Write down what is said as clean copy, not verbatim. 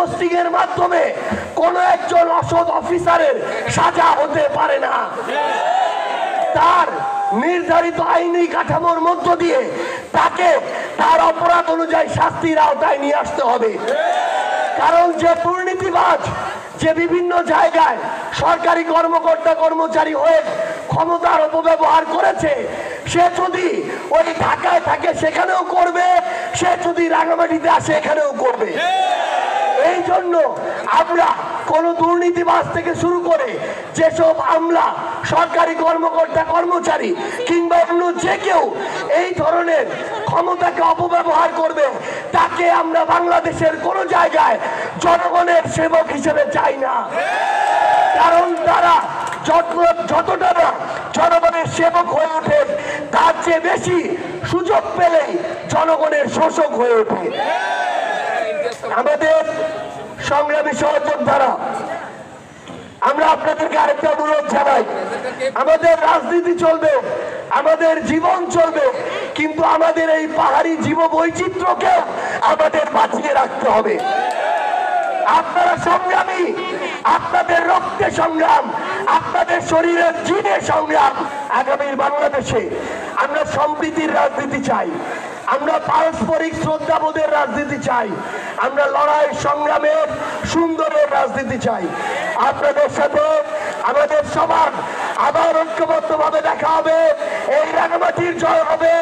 Posting এর মাধ্যমে কোনো একজন অসৎ অফিসারের সাজা হতে পারে না। তার নির্ধারিত আইনি কাঠামোর মধ্য দিয়ে তাকে তার অপরাধ অনুযায়ী শাস্তির আওতায় নিয়ে আসতে হবে। কারণ যে দুর্নীতিবাজ, যে বিভিন্ন জায়গায় সরকারি কর্মকর্তা কর্মচারী হয়ে ক্ষমতার অপব্যবহার করেছে, সে যদি ওই ঢাকায় থাকে সেখানেও করবে, সে যদি রাঙামাটিতে আসে এখানেও করবে। এই জন্য আমরা কোন দুর্নীতিবাজ থেকে শুরু করে যেসব আমলা, সরকারি কর্মকর্তা কর্মচারী কিংবা অন্য যে কেউ এই ধরনের ক্ষমতাকে অপব্যবহার করবে, তাকে আমরা বাংলাদেশের কোন জায়গায় জনগণের সেবক হিসেবে চাই না। কারণ তারা যতটা না জনগণের সেবক হয়ে ওঠে, তার চেয়ে বেশি সুযোগ পেলেই জনগণের শোষক হয়ে ওঠে। আমাদের সংগ্রামী সহযোদ্ধারা, আমরা আপনাদেরকে আরেকটা অনুরোধ জানাই, আমাদের রাজনীতি চলবে, আমাদের জীবন চলবে, কিন্তু আমাদের এই পাহাড়ি জীব বৈচিত্র্যকে আমাদের বাঁচিয়ে রাখতে হবে। আপনারা সংগ্রামী, আপনাদের রক্তে সংগ্রাম, আপনাদের শরীরের জিনে সংগ্রাম। আগামীর বাংলাদেশে আমরা সম্প্রীতির রাজনীতি চাই, আমরা পারস্পরিক শ্রদ্ধাবোধের রাজনীতি চাই, আমরা লড়াই সংগ্রামের সুন্দরের রাজনীতি চাই। আপনাদের সাথে আমাদের সবার আবার ঐক্যবদ্ধভাবে দেখা হবে। এই রাঙামাটির জয় হবে।